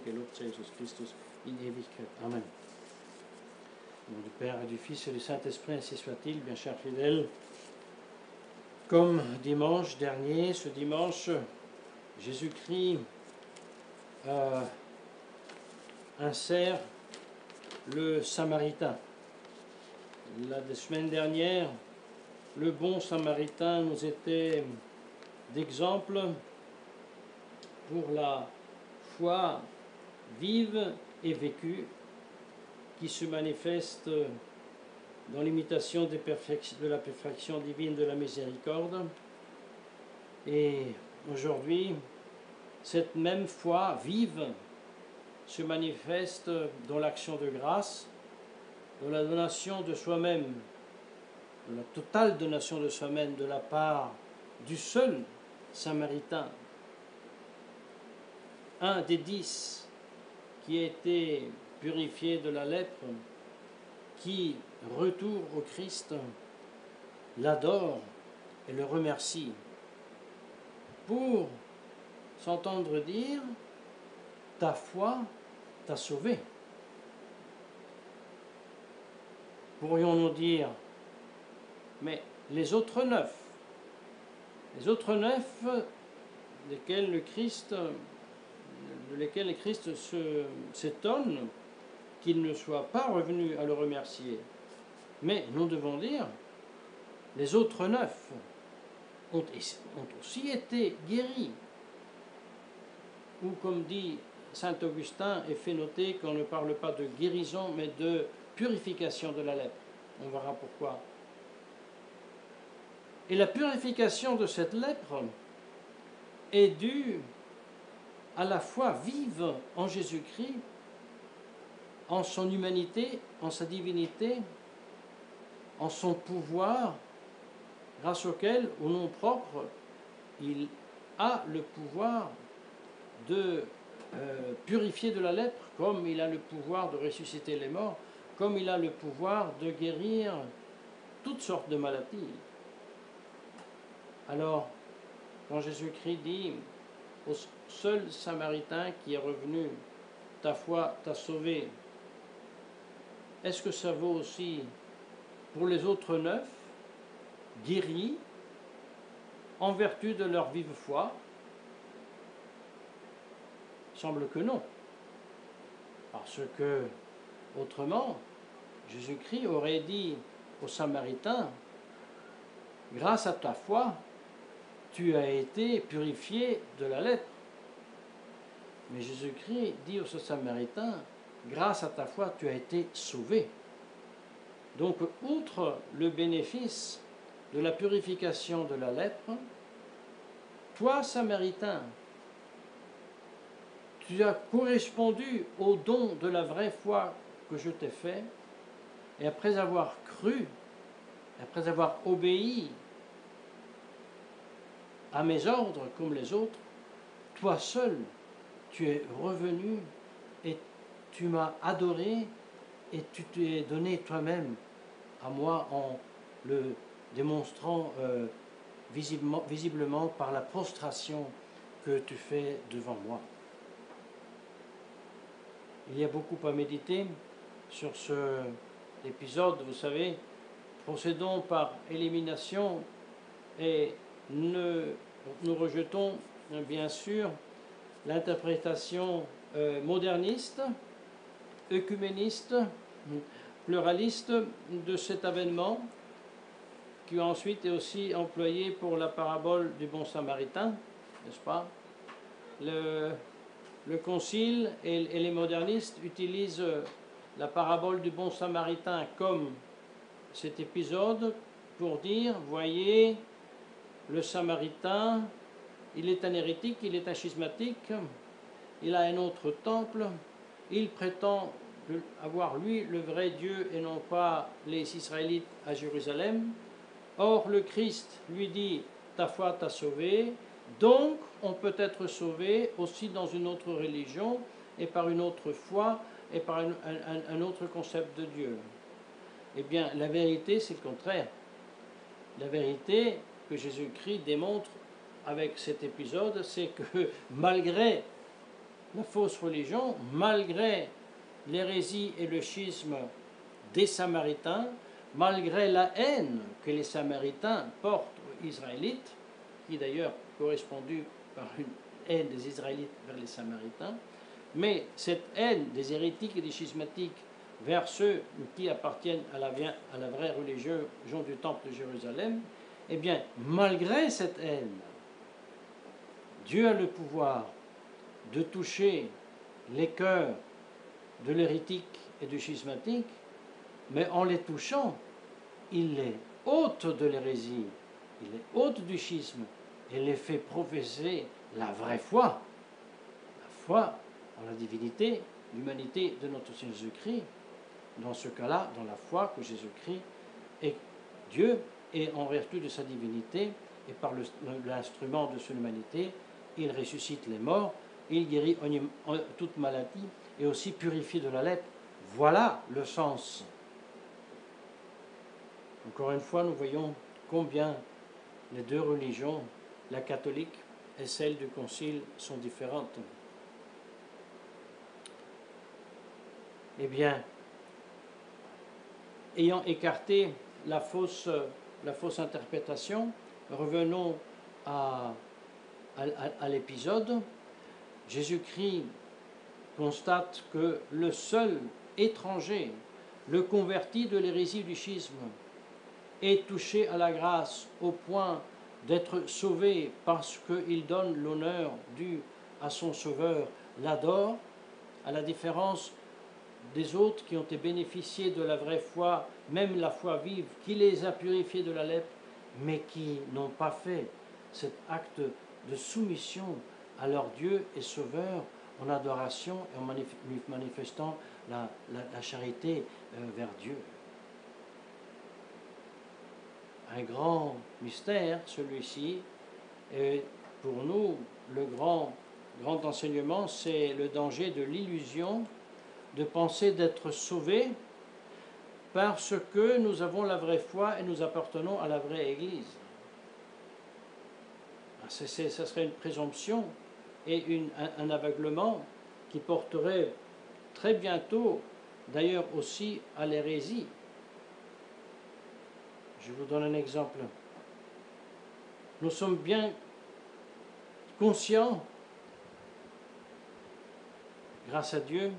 gelobt sei Jesus Christus in Ewigkeit. Amen. Au nom du Père et du Fils et du Saint-Esprit, ainsi soit-il, bien chers fidèles. Comme dimanche dernier, ce dimanche, Jésus-Christ insère le Samaritain. La semaine dernière, le bon Samaritain nous était d'exemple pour la foi vive et vécue qui se manifeste dans l'imitation de la perfection divine de la miséricorde. Et aujourd'hui, cette même foi vive se manifeste dans l'action de grâce, dans la donation de soi-même, dans la totale donation de soi-même de la part du seul Samaritain, un des 10 qui a été purifié de la lèpre, qui, retour au Christ, l'adore et le remercie pour s'entendre dire « ta foi t'a sauvé ». Pourrions-nous dire « mais les autres 9 » desquels le Christ s'étonne qu'il ne soit pas revenu à le remercier. Mais nous devons dire, les autres 9 ont aussi été guéris. Ou comme dit saint Augustin, et fait noter qu'on ne parle pas de guérison, mais de purification de la lèpre. On verra pourquoi. Et la purification de cette lèpre est due à la foi vive en Jésus-Christ, en son humanité, en sa divinité, en son pouvoir, grâce auquel, au nom propre, il a le pouvoir de purifier de la lèpre, comme il a le pouvoir de ressusciter les morts, comme il a le pouvoir de guérir toutes sortes de maladies. Alors, quand Jésus-Christ dit au seul Samaritain qui est revenu, « ta foi t'a sauvé », est-ce que ça vaut aussi pour les autres 9, guéris en vertu de leur vive foi? Il semble que non. Parce que, autrement, Jésus-Christ aurait dit aux Samaritains, grâce à ta foi, tu as été purifié de la lèpre. Mais Jésus-Christ dit aux Samaritains, grâce à ta foi, tu as été sauvé. Donc, outre le bénéfice de la purification de la lèpre, toi, Samaritain, tu as correspondu au don de la vraie foi que je t'ai fait, et après avoir cru, après avoir obéi à mes ordres comme les autres, toi seul, tu es revenu et tu m'as adoré et tu t'es donné toi-même à moi en le démonstrant visiblement par la prostration que tu fais devant moi. Il y a beaucoup à méditer sur cet épisode, vous savez. Procédons par élimination et nous rejetons bien sûr l'interprétation moderniste, œcuméniste, pluraliste de cet avènement, qui ensuite est aussi employé pour la parabole du bon Samaritain, n'est-ce pas? Le Concile et les modernistes utilisent la parabole du bon Samaritain comme cet épisode pour dire, voyez, le Samaritain, il est un hérétique, il est un schismatique, il a un autre temple, il prétend avoir lui le vrai Dieu et non pas les Israélites à Jérusalem. Or le Christ lui dit, ta foi t'a sauvé, donc on peut être sauvé aussi dans une autre religion et par une autre foi et par un autre concept de Dieu. Eh bien, la vérité, c'est le contraire. La vérité que Jésus-Christ démontre avec cet épisode, c'est que malgré la fausse religion, malgré l'hérésie et le schisme des Samaritains, malgré la haine que les Samaritains portent aux Israélites, qui d'ailleurs correspondue par une haine des Israélites vers les Samaritains, mais cette haine des hérétiques et des schismatiques vers ceux qui appartiennent à la vraie religion du Temple de Jérusalem, eh bien, malgré cette haine, Dieu a le pouvoir de toucher les cœurs de l'hérétique et du schismatique, mais en les touchant, il les ôte de l'hérésie, il les ôte du schisme et les fait professer la vraie foi, la foi en la divinité, l'humanité de notre Seigneur Jésus-Christ. Dans ce cas-là, dans la foi que Jésus-Christ est Dieu et en vertu de sa divinité et par l'instrument de son humanité, il ressuscite les morts, il guérit toute maladie et aussi purifie de la lèpre. Voilà le sens. Encore une fois, nous voyons combien les deux religions, la catholique et celle du Concile, sont différentes. Eh bien, ayant écarté la fausse interprétation, revenons à l'épisode. Jésus-Christ constate que le seul étranger, le converti de l'hérésie du schisme, est touché à la grâce au point d'être sauvé parce qu'il donne l'honneur dû à son Sauveur, l'adore, à la différence des autres qui ont été bénéficiés de la vraie foi, même la foi vive, qui les a purifiés de la lèpre, mais qui n'ont pas fait cet acte de soumission à leur Dieu et Sauveur en adoration et en manifestant la charité vers Dieu. Un grand mystère, celui-ci, et pour nous, le grand enseignement, c'est le danger de l'illusion de penser d'être sauvés parce que nous avons la vraie foi et nous appartenons à la vraie Église. Ça serait une présomption et un aveuglement qui porterait très bientôt, d'ailleurs aussi, à l'hérésie. Je vous donne un exemple. Nous sommes bien conscients, grâce à Dieu,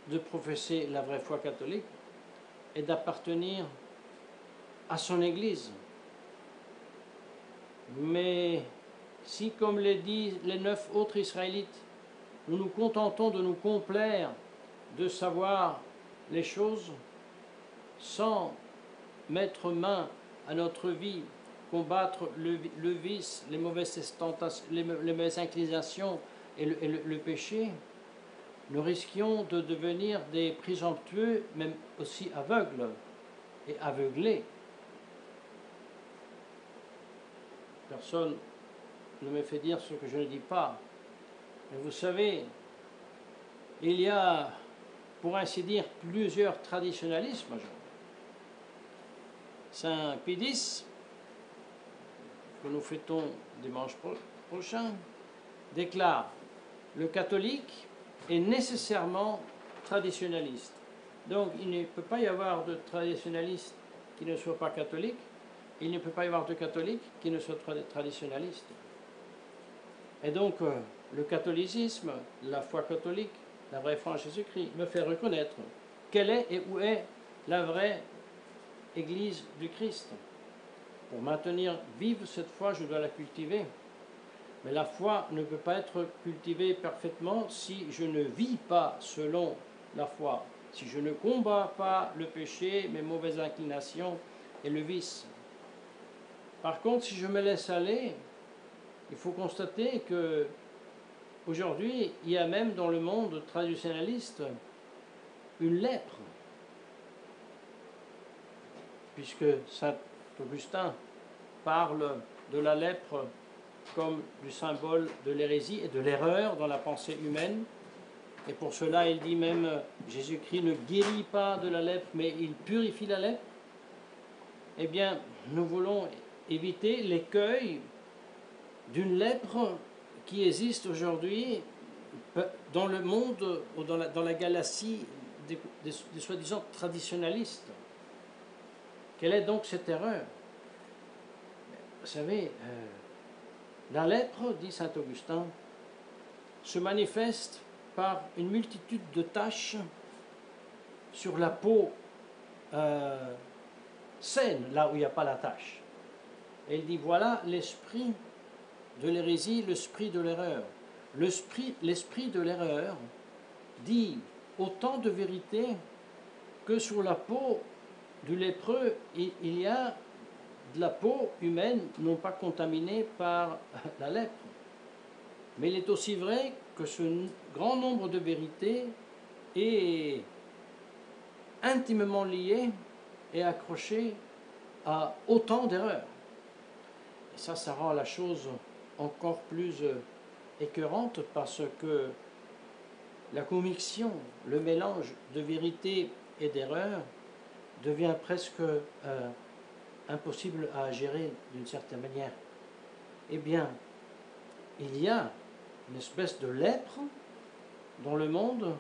de professer la vraie foi catholique et d'appartenir à son Église. Mais si, comme les disent les 9 autres Israélites, nous nous contentons de nous complaire de savoir les choses sans mettre main à notre vie, combattre le vice, les mauvaises tentations, les mauvaises inclinations et le péché, nous risquions de devenir des présomptueux, même aussi aveugles et aveuglés. Personne ne me fait dire ce que je ne dis pas. Mais vous savez, il y a, pour ainsi dire, plusieurs traditionnalismes. Saint Pie X, que nous fêtons dimanche prochain, déclare: le catholique est nécessairement traditionnaliste. Donc il ne peut pas y avoir de traditionnaliste qui ne soit pas catholique, il ne peut pas y avoir de catholique qui ne soit traditionnaliste. Et donc le catholicisme, la foi catholique, la vraie foi en Jésus-Christ, me fait reconnaître quelle est et où est la vraie Église du Christ. Pour maintenir vive cette foi, je dois la cultiver. Mais la foi ne peut pas être cultivée parfaitement si je ne vis pas selon la foi, si je ne combats pas le péché, mes mauvaises inclinations et le vice. Par contre, si je me laisse aller, il faut constater que aujourd'hui, il y a même dans le monde traditionnaliste une lèpre, puisque saint Augustin parle de la lèpre comme du symbole de l'hérésie et de l'erreur dans la pensée humaine. Et pour cela, il dit même, Jésus-Christ ne guérit pas de la lèpre, mais il purifie la lèpre. Eh bien, nous voulons éviter l'écueil d'une lèpre qui existe aujourd'hui dans le monde, ou dans la galaxie des soi-disant traditionalistes. Quelle est donc cette erreur? Vous savez, la lèpre, dit saint Augustin, se manifeste par une multitude de taches sur la peau saine, là où il n'y a pas la tache. Et il dit, voilà l'esprit de l'hérésie, l'esprit de l'erreur. L'esprit de l'erreur dit autant de vérité que sur la peau du lépreux, il y a de la peau humaine non pas contaminée par la lèpre. Mais il est aussi vrai que ce grand nombre de vérités est intimement lié et accroché à autant d'erreurs. Et ça rend la chose encore plus écœurante parce que la commixion, le mélange de vérité et d'erreur devient presque impossible à gérer d'une certaine manière. Eh bien, il y a une espèce de lèpre dans le monde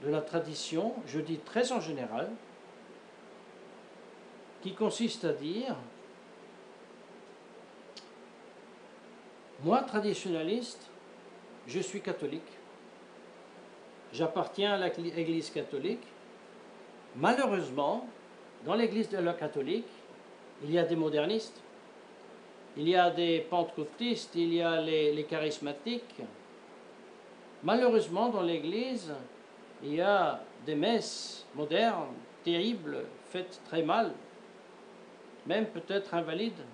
de la tradition, je dis très en général, qui consiste à dire, moi traditionnaliste, je suis catholique, j'appartiens à l'Église catholique. Malheureusement, dans l'Église de la catholique, il y a des modernistes, il y a des pentecôtistes, il y a les charismatiques. Malheureusement, dans l'Église, il y a des messes modernes, terribles, faites très mal, même peut-être invalides.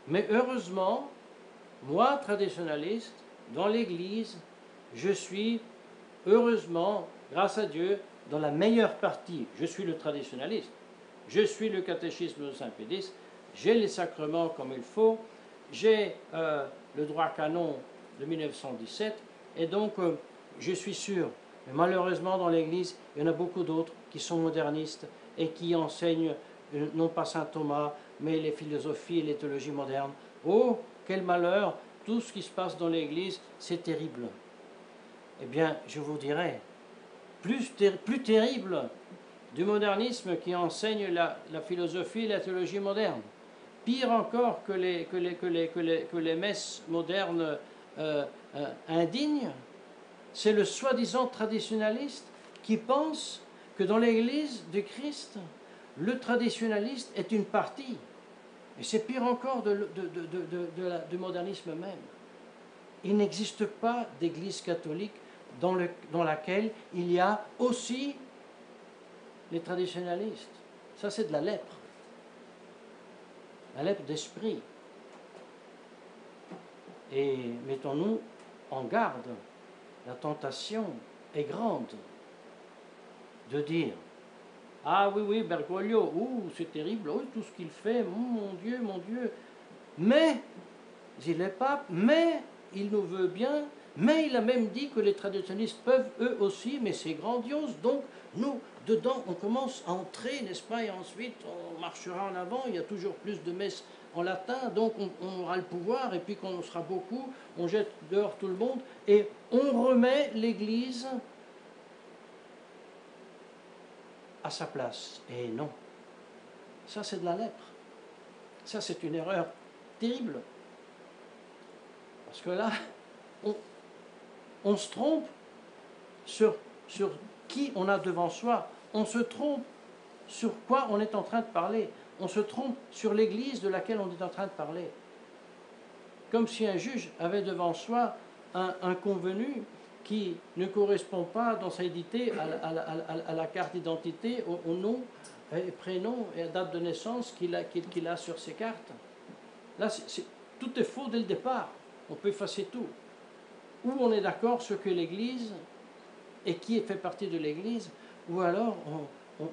Mais heureusement, moi, traditionnaliste, dans l'Église, je suis, heureusement, grâce à Dieu, dans la meilleure partie. Je suis le traditionnaliste, je suis le catéchisme de Saint-Pédis, j'ai les sacrements comme il faut, j'ai le droit canon de 1917, et donc je suis sûr. Mais malheureusement, dans l'Église, il y en a beaucoup d'autres qui sont modernistes et qui enseignent non pas saint Thomas, mais les philosophies et les théologies modernes. Oh, quel malheur! Tout ce qui se passe dans l'Église, c'est terrible. Eh bien, je vous dirais, plus terrible du modernisme qui enseigne la philosophie et la théologie moderne. Pire encore que les messes modernes indignes, c'est le soi-disant traditionnaliste qui pense que dans l'Église du Christ, le traditionnaliste est une partie. Et c'est pire encore du modernisme même. Il n'existe pas d'église catholique dans laquelle il y a aussi les traditionnalistes. Ça, c'est de la lèpre d'esprit. Et mettons-nous en garde. La tentation est grande de dire « Ah oui, Bergoglio, c'est terrible, tout ce qu'il fait, mon Dieu. Mais, dit le pape, mais il nous veut bien, mais il a même dit que les traditionnistes peuvent eux aussi, mais c'est grandiose, donc nous, dedans, on commence à entrer, n'est-ce pas, et ensuite on marchera en avant, il y a toujours plus de messes en latin, donc on aura le pouvoir, et puis quand on sera beaucoup, on jette dehors tout le monde, et on remet l'Église à sa place. Et non, ça c'est de la lèpre. Ça c'est une erreur terrible. Parce que là, on se trompe sur qui on a devant soi. On se trompe sur quoi on est en train de parler. On se trompe sur l'Église de laquelle on est en train de parler. Comme si un juge avait devant soi un convenu qui ne correspond pas dans sa édité à la carte d'identité, au nom, et prénom et à date de naissance qu'il a sur ses cartes. Là, tout est faux dès le départ. On peut effacer tout. Ou on est d'accord sur que l'Église et qui fait partie de l'Église, ou alors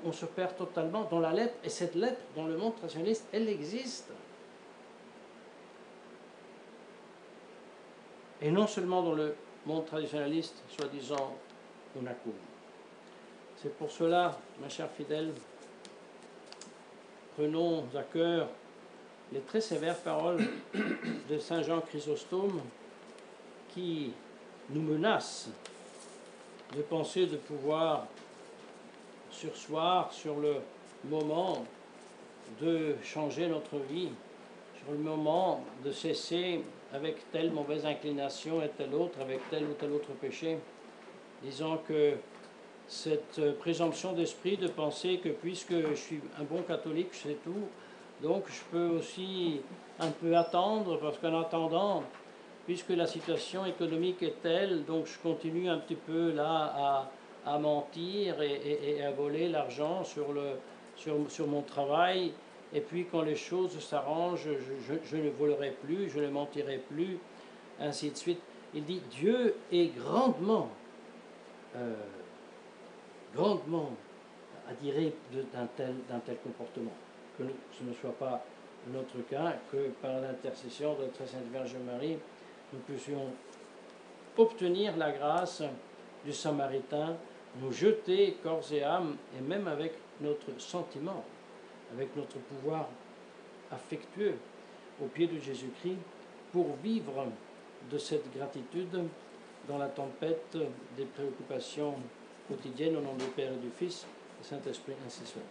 on se perd totalement dans la lèpre. Et cette lèpre, dans le monde traditionnaliste, elle existe. Et non seulement dans le monde traditionnaliste, soi-disant Monaco. C'est pour cela, ma chère fidèle, prenons à cœur les très sévères paroles de Saint Jean Chrysostome qui nous menace de penser de pouvoir surseoir sur le moment de changer notre vie, sur le moment de cesser avec telle mauvaise inclination et telle autre, avec tel ou tel autre péché. Disons que cette présomption d'esprit de penser que puisque je suis un bon catholique, c'est tout, donc je peux aussi un peu attendre, parce qu'en attendant, puisque la situation économique est telle, donc je continue un petit peu là à mentir et à voler l'argent sur mon travail. Et puis quand les choses s'arrangent, je ne volerai plus, je ne mentirai plus, ainsi de suite. Il dit Dieu est grandement attiré d'un tel comportement. Que ce ne soit pas notre cas, que par l'intercession de très Sainte Vierge Marie, nous puissions obtenir la grâce du Samaritain, nous jeter corps et âme, et même avec notre sentiment, avec notre pouvoir affectueux aux pieds de Jésus-Christ, pour vivre de cette gratitude dans la tempête des préoccupations quotidiennes, au nom du Père et du Fils et du Saint-Esprit, ainsi soit.